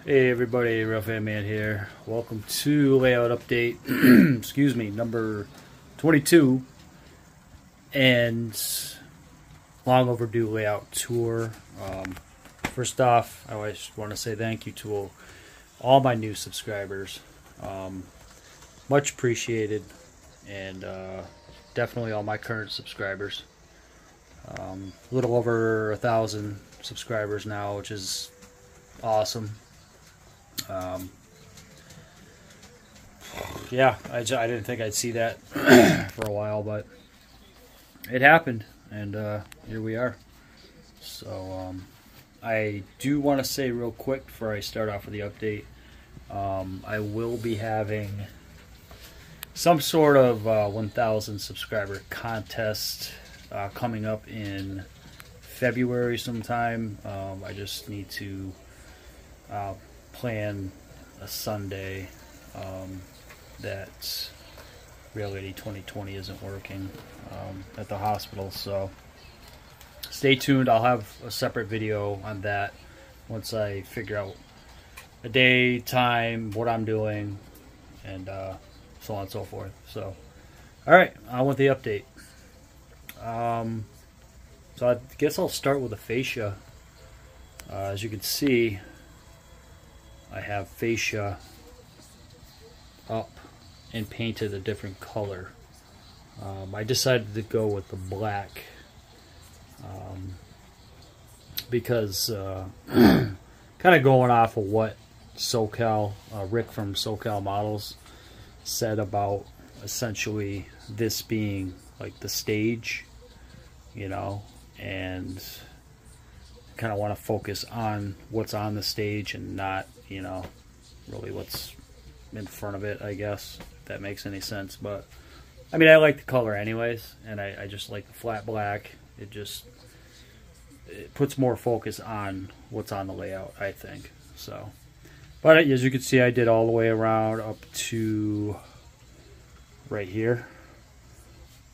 Hey everybody, Real Fan Man here. Welcome to Layout Update, excuse me, number 22, and long overdue layout tour. First off, I always want to say thank you to all my new subscribers. Much appreciated, and definitely all my current subscribers. A little over 1,000 subscribers now, which is awesome. Yeah, I didn't think I'd see that for a while, but it happened, and here we are. So I do want to say real quick before I start off with the update, I will be having some sort of 1,000 subscriber contest coming up in February sometime. I just need to plan a Sunday that Reality 2020 isn't working at the hospital, so stay tuned. I'll have a separate video on that once I figure out a day, time, what I'm doing, and so on and so forth. So alright, on with the update. So I guess I'll start with the fascia. As you can see, I have fascia up and painted a different color. I decided to go with the black because kind of going off of what SoCal, Rick from SoCal Models said about essentially this being like the stage, you know, and kind of want to focus on what's on the stage and not, you know, really what's in front of it, I guess, if that makes any sense. But I mean, I like the color anyways, and I just like the flat black. It puts more focus on what's on the layout, I think. So, but as you can see, I did all the way around up to right here.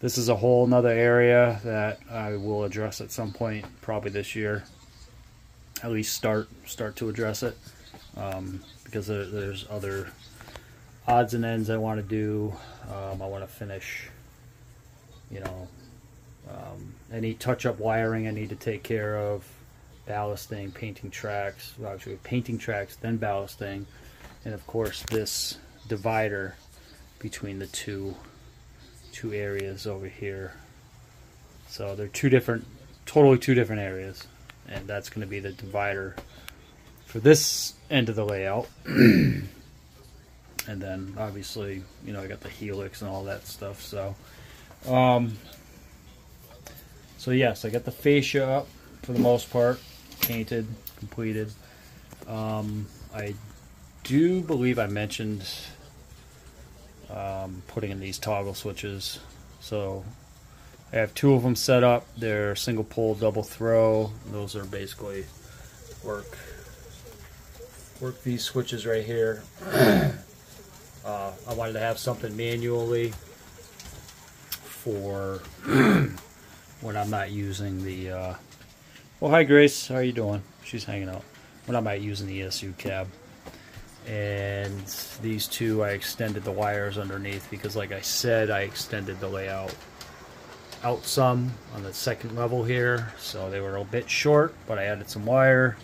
This is a whole nother area that I will address at some point, probably this year. At least start to address it, because there's other odds and ends I want to do. I want to finish, you know, any touch-up wiring I need to take care of, ballasting, painting tracks, well, actually painting tracks, then ballasting, and of course this divider between the two areas over here. So they're totally two different areas, and that's going to be the divider for this end of the layout. And then obviously, you know, I got the helix and all that stuff. So so yes, I got the fascia up for the most part, painted, completed. I do believe I mentioned putting in these toggle switches. So I have two of them set up. They're single pole, double throw. Those are basically work these switches right here. I wanted to have something manually for when I'm not using the well, hi Grace, how are you doing? She's hanging out. When I'm not using the ESU cab. And these two, I extended the wires underneath because, like I said, I extended the layout out some on the second level here, so they were a bit short, but I added some wire.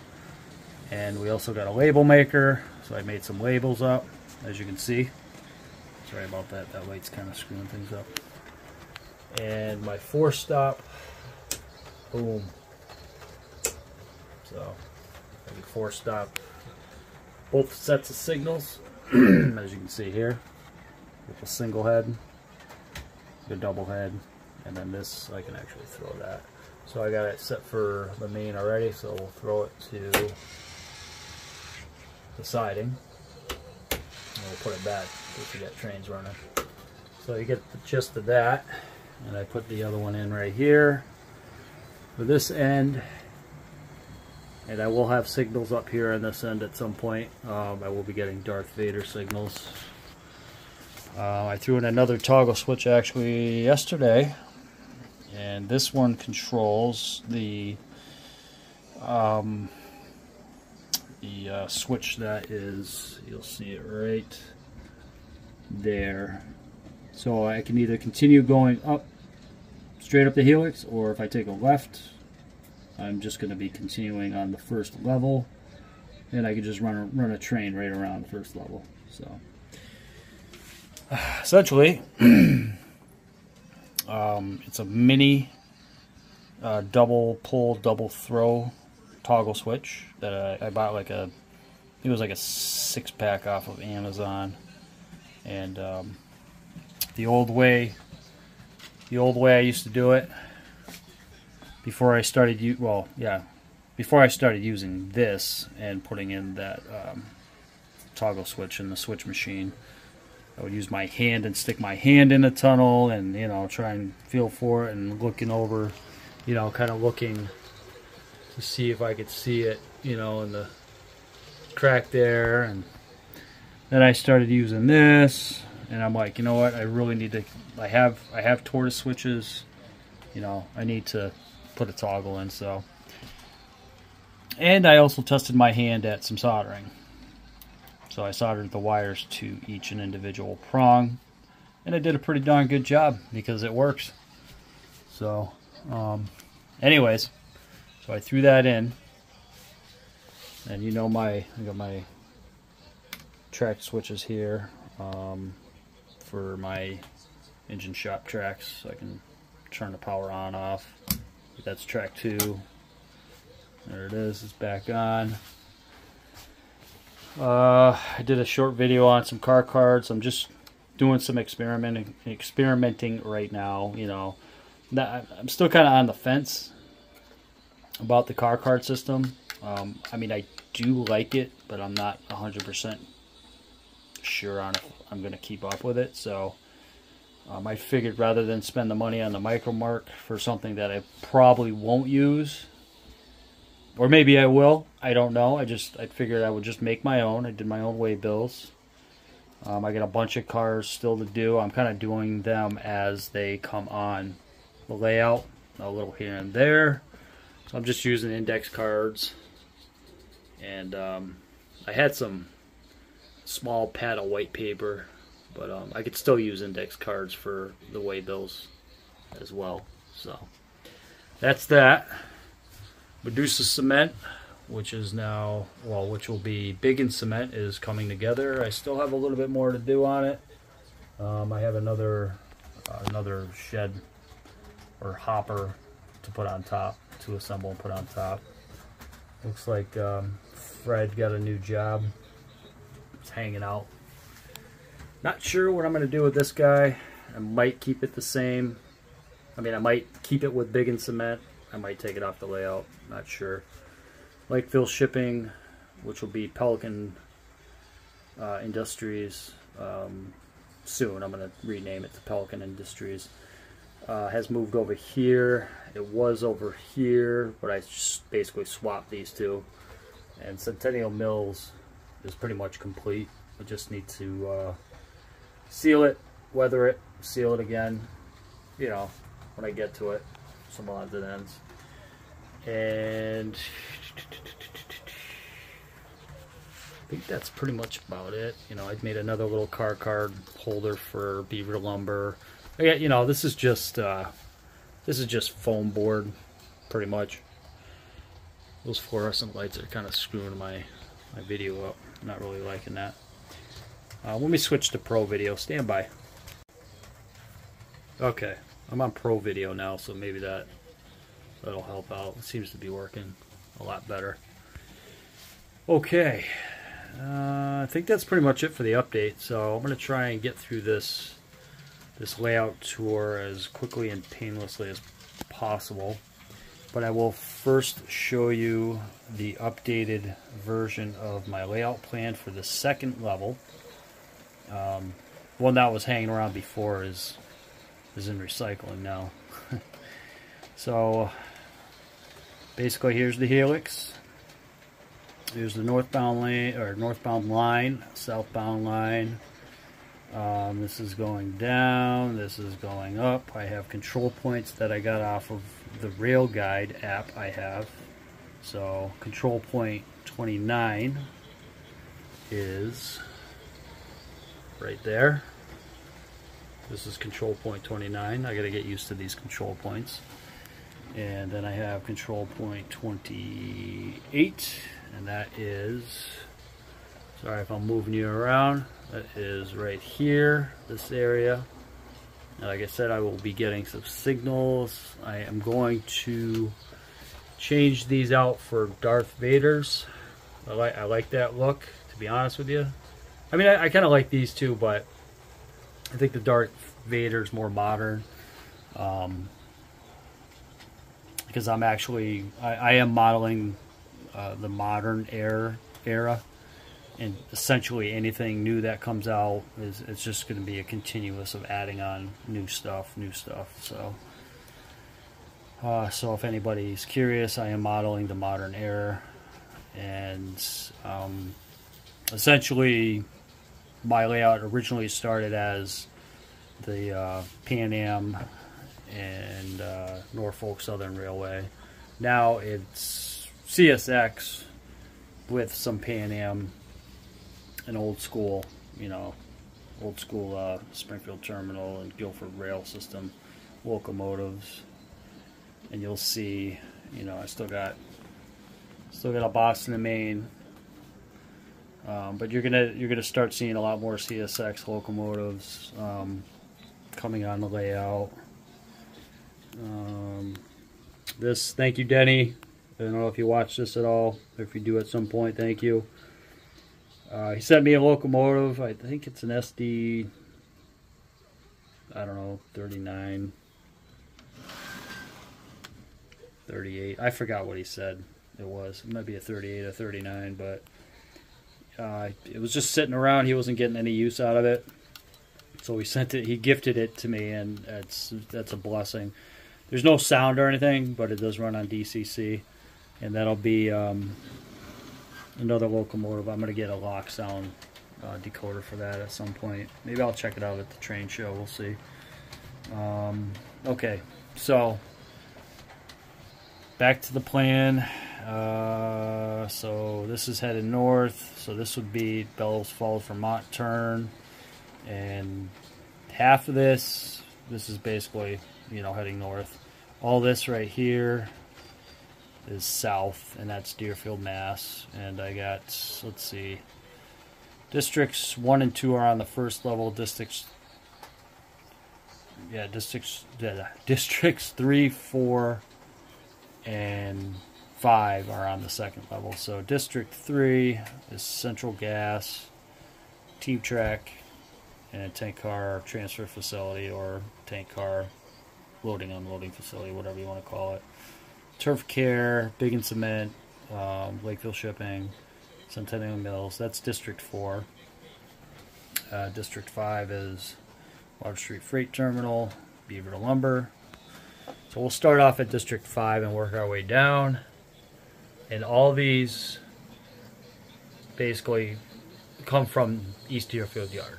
And we also got a label maker, so I made some labels up, as you can see. Sorry about that, that light's kind of screwing things up. And my 4-stop, boom. So I can 4-stop both sets of signals, as you can see here, with a single head, the double head, and then this, I can actually throw that. So I got it set for the main already, so we'll throw it to the siding, and we'll put it back if you got trains running. So you get the gist of that, and I put the other one in right here for this end. And I will have signals up here on this end at some point. I will be getting Darth Vader signals. I threw in another toggle switch actually yesterday, and this one controls the the switch that is, you'll see it right there. So I can either continue going up, straight up the helix, or if I take a left, I'm just going to be continuing on the first level, and I can just run a train right around the first level. So essentially, it's a mini double pull, double throw toggle switch that I bought like a, it was like a 6-pack off of Amazon. And the old way I used to do it before I started before I started using this and putting in that toggle switch in the switch machine, I would use my hand and stick my hand in the tunnel and, you know, try and feel for it and looking over, you know, kind of looking to see if I could see it, you know, in the crack there. And then I started using this, and I'm like, you know what, I really need to, I have tortoise switches, you know, I need to put a toggle in. So, and I also tested my hand at some soldering. So I soldered the wires to each an individual prong, and I did a pretty darn good job because it works. So anyways, so I threw that in, and you know, I got my track switches here for my engine shop tracks, so I can turn the power on off. That's track 2. There it is, it's back on. I did a short video on some car cards. I'm just doing some experimenting right now. You know, I'm still kind of on the fence about the car card system. I mean, I do like it, but I'm not 100% sure on if I'm going to keep up with it. So I figured rather than spend the money on the Micromark for something that I probably won't use, or maybe I will, I don't know. I figured I would just make my own. I did my own weigh bills. I got a bunch of cars still to do. I'm kind of doing them as they come on the layout, a little here and there. So I'm just using index cards. And I had some small pad of white paper, but I could still use index cards for the weigh bills as well. So that's that. Medusa Cement, which is now, well, which will be Big in Cement, is coming together. I still have a little bit more to do on it. I have another shed or hopper to put on top, to assemble and put on top. Looks like Fred got a new job. It's hanging out. Not sure what I'm going to do with this guy. I might keep it the same. I mean, I might keep it with Big in Cement. I might take it off the layout. Not sure. Lakeville Shipping, which will be Pelican Industries soon. I'm going to rename it to Pelican Industries. Has moved over here. It was over here, but I just basically swapped these two. And Centennial Mills is pretty much complete. I just need to seal it, weather it, seal it again, you know, when I get to it, some odds and ends. And I think that's pretty much about it. You know, I've made another little car card holder for Beaver Lumber. Yeah, you know, this is just foam board, pretty much. Those fluorescent lights are kind of screwing my video up. I'm not really liking that. Let me switch to Pro Video. Stand by. Okay, I'm on Pro Video now, so maybe that'll help out. It seems to be working a lot better. Okay, I think that's pretty much it for the update. So I'm going to try and get through this layout tour as quickly and painlessly as possible. But I will first show you the updated version of my layout plan for the second level. One that was hanging around before is in recycling now. So basically, here's the helix. Here's the northbound lane, or northbound line, southbound line. This is going down, this is going up. I have control points that I got off of the Rail Guide app I have. So control point 29 is right there. This is control point 29. I got to get used to these control points. And then I have control point 28, and that is, sorry if I'm moving you around, that is right here, this area. And like I said, I will be getting some signals. I am going to change these out for Darth Vader's. I like that look, to be honest with you. I mean, I kind of like these too, but I think the Darth Vader's more modern. Because I'm actually, I am modeling the modern era, and essentially anything new that comes out it's just going to be a continuous of adding on new stuff. So, so if anybody's curious, I am modeling the modern era, and essentially my layout originally started as the Pan Am and Norfolk Southern Railway. Now it's CSX with some Pan Am and old school Springfield Terminal and Guilford Rail System locomotives. And you'll see, I still got a Boston and Maine, but you're gonna start seeing a lot more CSX locomotives coming on the layout. Thank you, Denny. I don't know if you watch this at all. If you do at some point, thank you. He sent me a locomotive. I think it's an SD, I don't know, 39, 38. I forgot what he said it was. It might be a 38 or 39, but it was just sitting around. He wasn't getting any use out of it. So he gifted it to me, and that's a blessing. There's no sound or anything, but it does run on DCC, and that'll be another locomotive. I'm going to get a lock sound decoder for that at some point. Maybe I'll check it out at the train show. We'll see. Okay, so back to the plan. So this is headed north. So this would be Bellows Falls, Vermont turn, and half of this is basically heading north. All this right here is south, and that's Deerfield, Mass. And I got, let's see, districts 1 and 2 are on the first level. Districts 3, 4, and 5 are on the second level. So District 3 is Central Gas, Team Track, and a tank car transfer facility, or tank car loading unloading facility, whatever you want to call it. Turf Care, Big and Cement, Lakeville Shipping, Centennial Mills. That's District 4. District 5 is Water Street Freight Terminal, Beaver Lumber. So we'll start off at District 5 and work our way down. And all these basically come from East Deerfield Yard.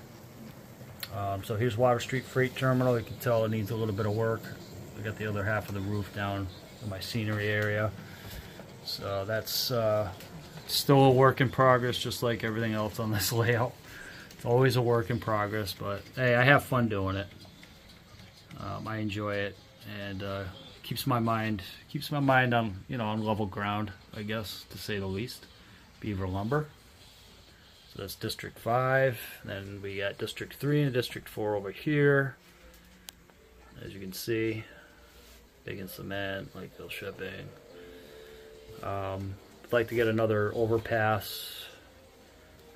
So here's Water Street Freight Terminal. You can tell it needs a little bit of work. I got the other half of the roof down in my scenery area. So that's still a work in progress, just like everything else on this layout. It's always a work in progress, but hey, I have fun doing it. I enjoy it, and keeps my mind on on level ground, I guess, to say the least. Beaver Lumber. So that's District 5. Then we got District 3 and District 4 over here. As you can see, Big and Cement, Lakeville Shipping. I'd like to get another overpass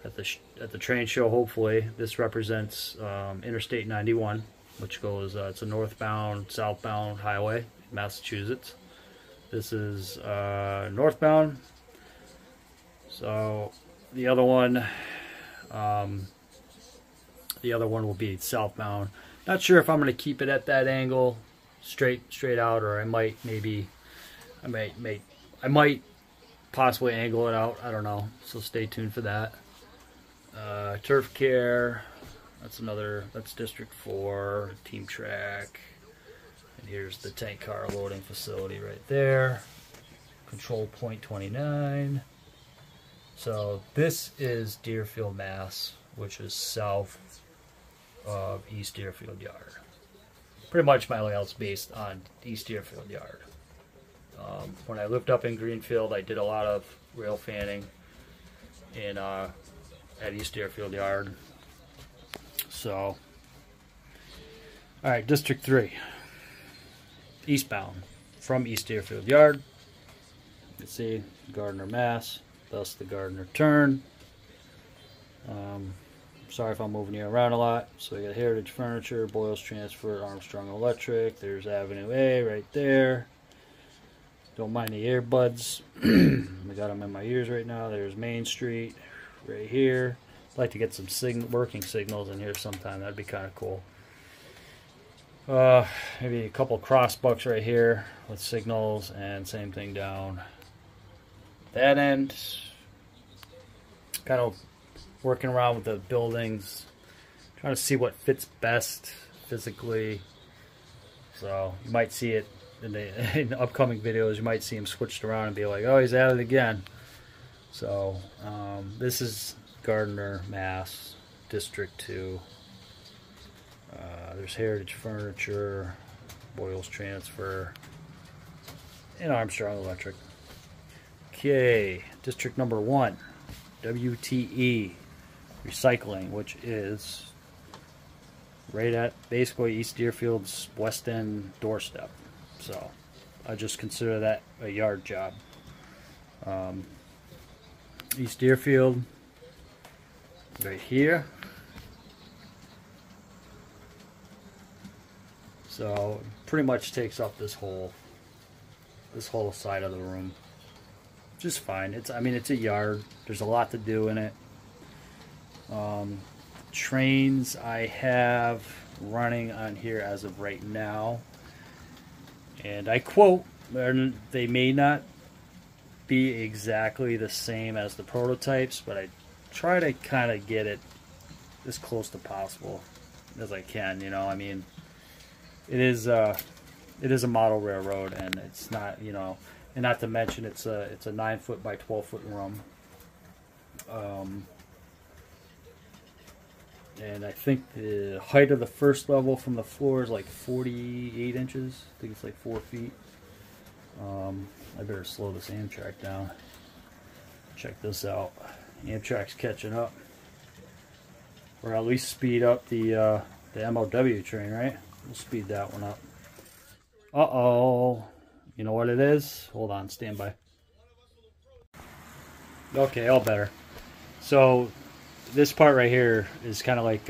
at the train show, hopefully. This represents Interstate 91, which goes, it's a northbound, southbound highway in Massachusetts. This is northbound. So the other one will be southbound. Not sure if I'm going to keep it at that angle, straight out, or I might possibly angle it out. I don't know. So stay tuned for that. Turf Care. That's District 4. Team Track. And here's the tank car loading facility right there. control point 29. So this is Deerfield, Mass, which is south of East Deerfield Yard. Pretty much my layout's based on East Deerfield Yard. When I lived up in Greenfield, I did a lot of rail fanning in at East Deerfield Yard. So, all right, District 3, eastbound from East Deerfield Yard. You can see Gardner, Mass, thus the Gardner turn. Sorry if I'm moving you around a lot. So we got Heritage Furniture, Boyles Transfer, Armstrong Electric. There's Avenue A right there. Don't mind the earbuds. I got them in my ears right now. There's Main Street right here. I'd like to get some working signals in here sometime. That'd be kind of cool. Maybe a couple cross bucks right here with signals, and same thing down that end. Kind of working around with the buildings, trying to see what fits best physically. So you might see it in the upcoming videos. You might see him switched around and be like, oh, he's at it again. So this is Gardner, Mass, District 2. There's Heritage Furniture, Boyles Transfer, and Armstrong Electric. Okay, District number 1, WTE Recycling, which is right at basically East Deerfield's West End doorstep. So I just consider that a yard job. East Deerfield, right here. So it pretty much takes up this whole side of the room. Just fine. I mean, it's a yard. There's a lot to do in it. Trains I have running on here as of right now, and I quote, they may not be exactly the same as the prototypes, but I try to kind of get it as close to possible as I can. You know, I mean, it is a model railroad, and it's not, you know, and not to mention it's a 9-foot by 12-foot room. And I think the height of the first level from the floor is like 48 inches. I think it's like 4 feet. I better slow this Amtrak down. Check this out. Amtrak's catching up. Or at least speed up the MOW train, right? We'll speed that one up. Uh-oh. You know what it is? Hold on, stand by. Okay, all better. So this part right here is kind of like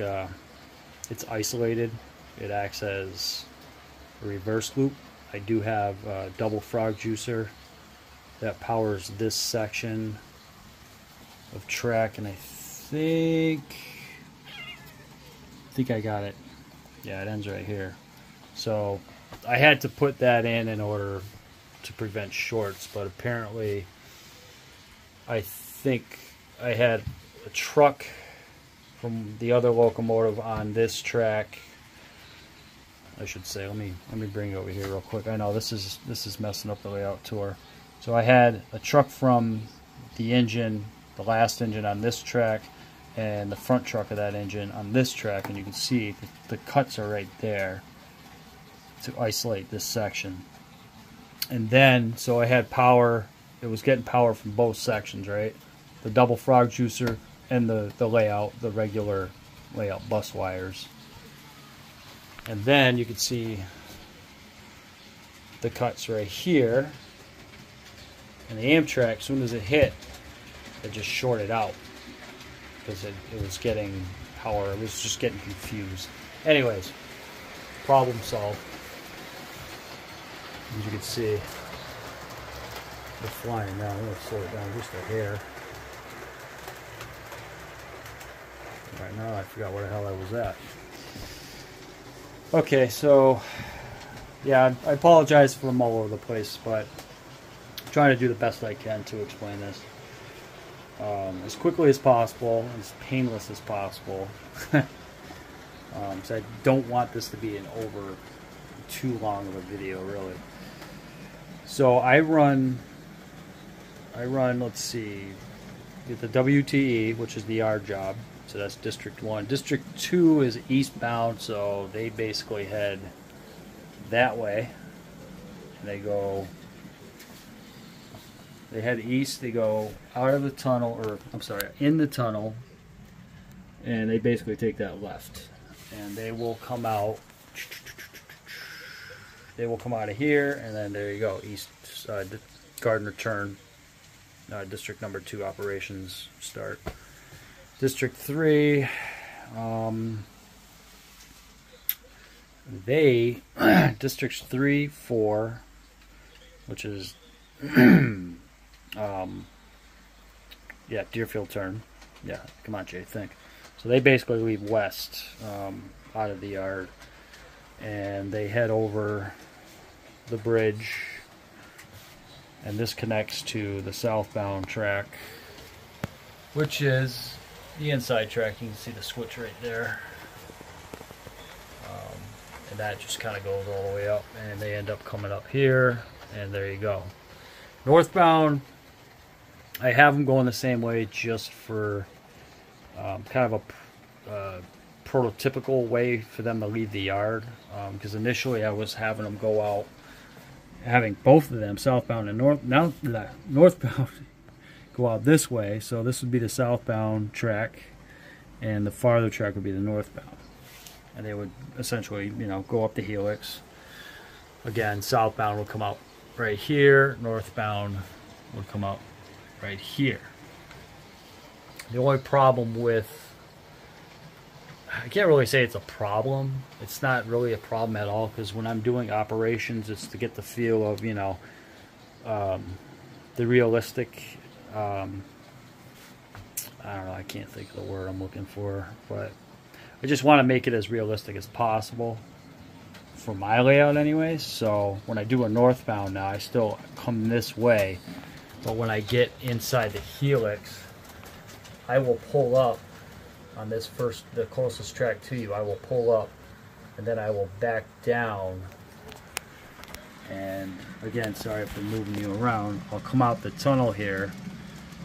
it's isolated. It acts as a reverse loop. I do have a double frog juicer that powers this section of track, and I think I got it. Yeah, it ends right here. So I had to put that in order to prevent shorts, but apparently I think I had a truck from the other locomotive on this track. I should say, let me bring it over here real quick. I know this is messing up the layout tour. So I had a truck from the engine, the last engine on this track, and the front truck of that engine on this track, and you can see the cuts are right there to isolate this section. And then, so I had power, it was getting power from both sections, right? The double frog juicer and the layout, the regular layout bus wires. And then you can see the cuts right here. And the Amtrak, as soon as it hit, it just shorted out because it was getting power. It was just getting confused. Anyways, problem solved. As you can see, we're flying now. I'm going to slow it down just a hair. Right now, I forgot where the hell I was at. Okay, so yeah, I apologize for I'm all over the place, but I'm trying to do the best I can to explain this as quickly as possible, as painless as possible. So I don't want this to be an over too long of a video, really. So I run I run, let's see, get the WTE, which is the yard job. So that's District 1. District 2 is eastbound, so they basically head that way. And they head east, they go out of the tunnel, or I'm sorry, in the tunnel, and they basically take that left. And they will come out, of here, and then there you go, east, Gardner Turn, District number 2 operations start. District 3, Districts 3, 4, which is, yeah, Deerfield Turn. Yeah, come on, Jay, think. So they basically leave west out of the yard, and they head over the bridge, and this connects to the southbound track, which is the inside track. You can see the switch right there. And that just kind of goes all the way up, and they end up coming up here, and there you go. Northbound, I have them going the same way just for kind of a prototypical way for them to leave the yard, because initially I was having them go out, having both of them, southbound and northbound, go out this way. So this would be the southbound track, and the farther track would be the northbound. And they would essentially, go up the helix. Again, southbound would come out right here. Northbound would come out right here. The only problem with, I can't really say it's a problem. It's not really a problem at all, because when I'm doing operations, it's to get the feel of, the realistic, I don't know, I can't think of the word I'm looking for, but I just want to make it as realistic as possible for my layout anyways. So when I do a northbound now, I still come this way, but when I get inside the helix, I will pull up on this the closest track to you. I will pull up, and then I will back down, and again, sorry for moving you around. I'll come out the tunnel here,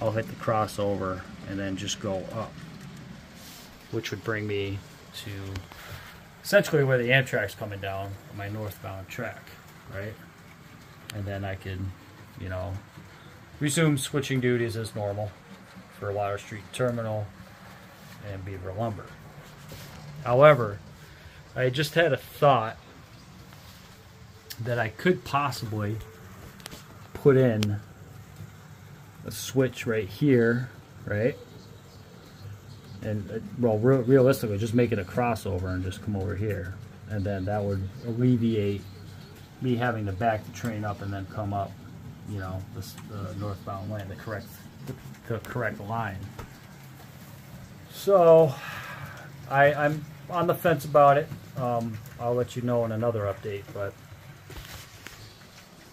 I'll hit the crossover, and then just go up, which would bring me to essentially where the Amtrak's coming down on my northbound track, right? And then I can, resume switching duties as normal for Water Street Terminal and Beaver Lumber. However, I just had a thought that I could possibly put in a switch right here, right? And realistically, just make it a crossover and just come over here, and then that would alleviate me having to back the train up and then come up, the northbound lane, the correct line. So I'm on the fence about it. I'll let you know in another update. But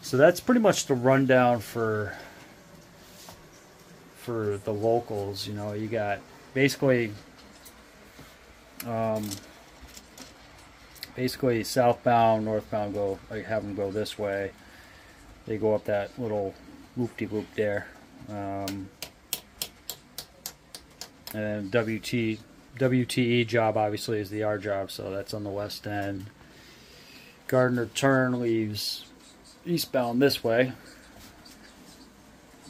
so that's pretty much the rundown for the locals. You got basically southbound, northbound I have them go this way. They go up that little loop-de-loop there. And then WTE job obviously is the R job, so that's on the west end. Gardner Turn leaves eastbound this way.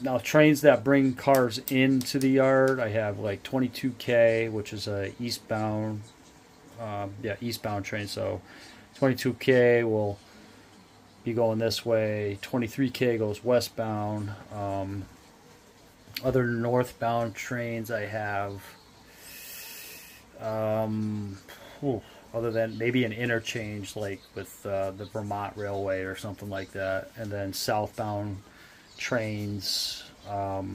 Now, trains that bring cars into the yard, I have like 22K, which is a eastbound, eastbound train. So 22K will be going this way. 23K goes westbound. Other northbound trains I have, other than maybe an interchange like with the Vermont Railway or something like that, and then southbound trains, I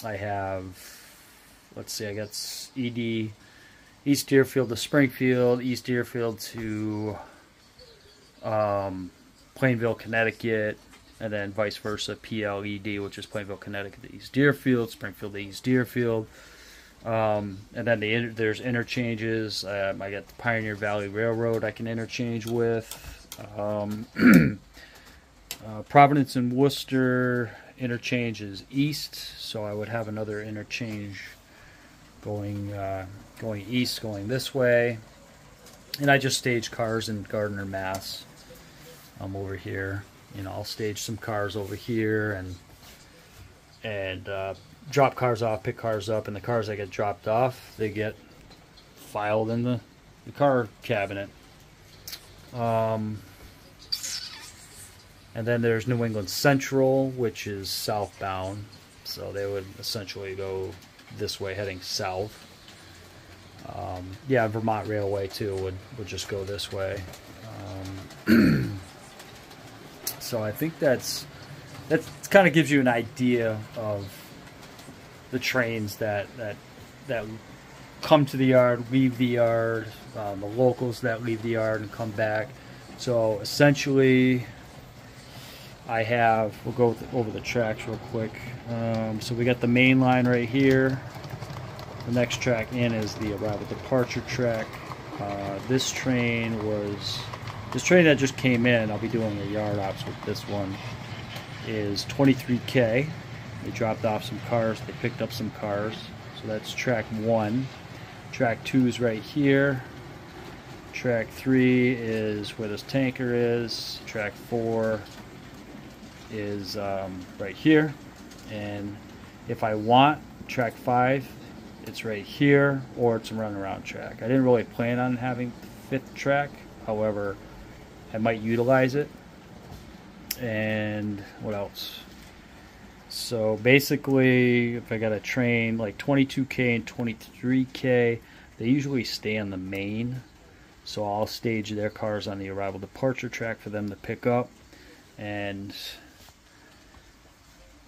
have, let's see, I got ED, East Deerfield to Springfield, East Deerfield to Plainville, Connecticut, and then vice versa, PLED, which is Plainville, Connecticut to East Deerfield, Springfield to East Deerfield. And then there's interchanges. I got the Pioneer Valley Railroad I can interchange with. Providence and Worcester interchange is east, so I would have another interchange going east, going this way. And I just stage cars in Gardner, Mass. I'm over here. You know, I'll stage some cars over here and drop cars off, pick cars up, and the cars that get dropped off, they get filed in the car cabinet. And then there's New England Central, which is southbound. So they would essentially go this way, heading south. Yeah, Vermont Railway too would just go this way. So I think that kind of gives you an idea of the trains that come to the yard, leave the yard, the locals that leave the yard and come back. So essentially, we'll go over the tracks real quick. So we got the main line right here. The next track in is the arrival departure track. This train that just came in, I'll be doing the yard ops with this one, is 23K. They dropped off some cars, they picked up some cars. So that's track 1. Track 2 is right here. Track 3 is where this tanker is. Track 4 is right here. And if I want track 5, it's right here, or it's a runaround track. I didn't really plan on having the 5th track, however, I might utilize it. And what else? So basically, if I got a train like 22K and 23K, they usually stay on the main. So I'll stage their cars on the arrival departure track for them to pick up. And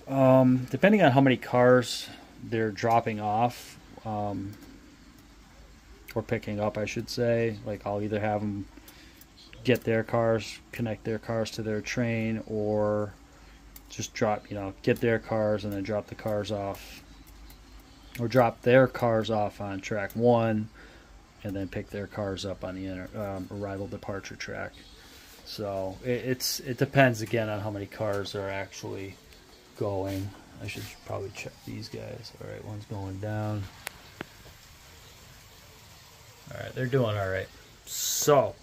depending on how many cars they're dropping off, or picking up, I should say, like I'll either have them get their cars, connect their cars to their train, or just get their cars and then drop the cars off, or drop their cars off on track 1 and then pick their cars up on the arrival departure track. So it depends again on how many cars are actually going. I should probably check these guys. All right, one's going down. All right, they're doing all right. So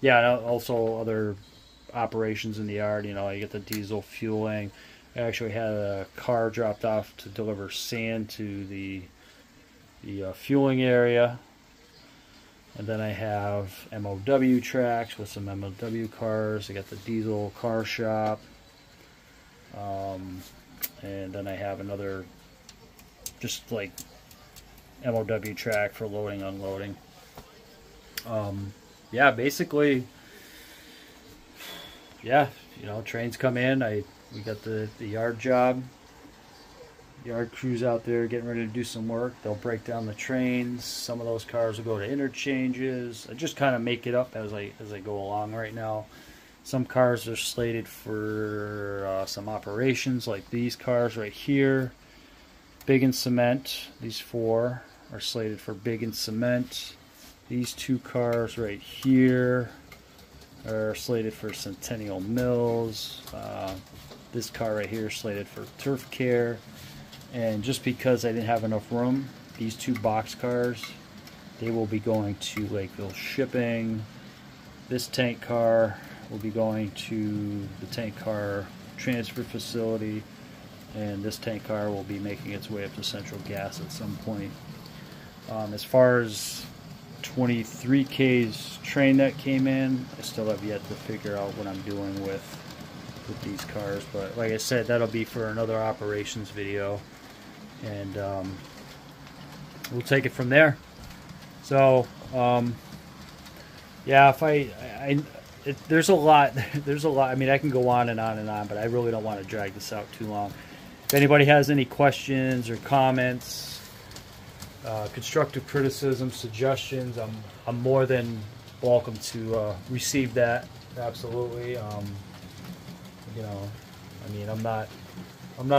yeah, also other operations in the yard. You know, you get the diesel fueling. I actually had a car dropped off to deliver sand to the fueling area, and then I have MOW tracks with some MOW cars. I got the diesel car shop, and then I have another just like MOW track for loading, unloading. Yeah, basically, yeah, you know, trains come in. We got the yard job. Yard crews out there getting ready to do some work. They'll break down the trains. Some of those cars will go to interchanges. I just kind of make it up as I go along right now. Some cars are slated for some operations, like these cars right here. Big and Cement. These 4 are slated for Big and Cement. These 2 cars right here are slated for Centennial Mills. This car right here is slated for Turf Care. And just because I didn't have enough room, these 2 box cars, they will be going to Lakeville Shipping. This tank car will be going to the tank car transfer facility. And this tank car will be making its way up to Central Gas at some point. As far as 23K's train that came in, I still have yet to figure out what I'm doing with these cars, but like I said, that'll be for another operations video, and we'll take it from there. So yeah, there's a lot. I mean, I can go on and on and on, but I really don't want to drag this out too long. If anybody has any questions or comments, constructive criticism, suggestions, I'm more than welcome to receive that. Absolutely. You know, I mean, I'm not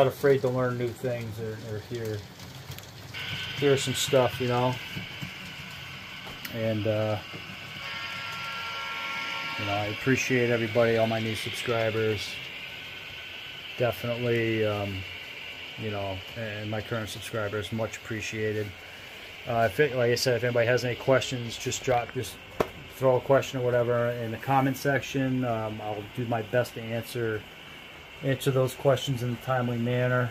afraid to learn new things or hear some stuff, you know. And You know, I appreciate everybody, all my new subscribers. Definitely, you know, and my current subscribers, much appreciated. Like I said, if anybody has any questions, just throw a question or whatever in the comment section. I'll do my best to answer those questions in a timely manner.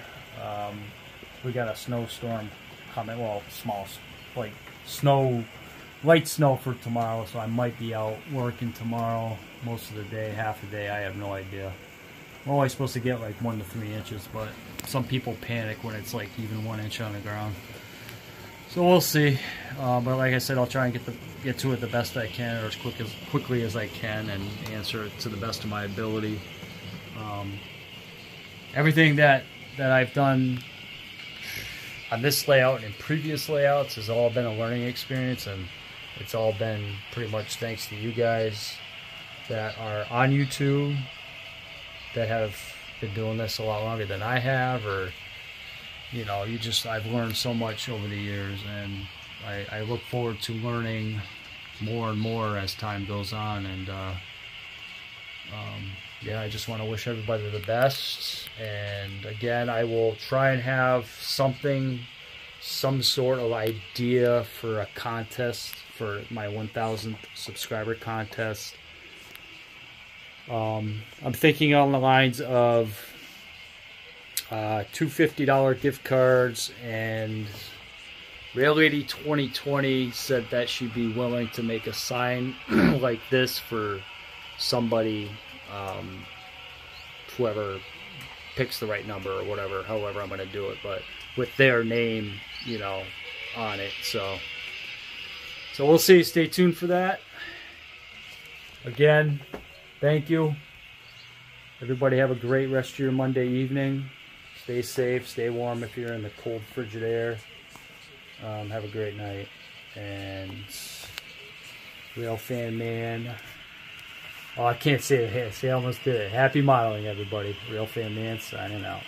We got a snowstorm coming. Well, small, like light snow for tomorrow, so I might be out working tomorrow most of the day, half the day. I have no idea. We're always supposed to get like 1 to 3 inches, but some people panic when it's like even 1 inch on the ground. So we'll see. But like I said, I'll try and get to it the best I can, or as quickly as I can, and answer it to the best of my ability. Everything that I've done on this layout and in previous layouts has all been a learning experience, and it's all been pretty much thanks to you guys that are on YouTube, that have been doing this a lot longer than I have, or you know, I've learned so much over the years, and I look forward to learning more and more as time goes on. And yeah, I just want to wish everybody the best. And again, I will try and have some sort of idea for a contest, for my 1,000th subscriber contest. I'm thinking on the lines of 2 $50 gift cards, and Rail Lady 2020 said that she'd be willing to make a sign like this for somebody, whoever picks the right number or whatever, however I'm going to do it, but with their name, you know, on it. So we'll see. Stay tuned for that. Again, thank you. Everybody have a great rest of your Monday evening. Stay safe, stay warm if you're in the cold, frigid air. Have a great night. And Rail Fan Man. Oh, I can't say it. See, I almost did it. Happy modeling, everybody. Rail Fan Man signing out.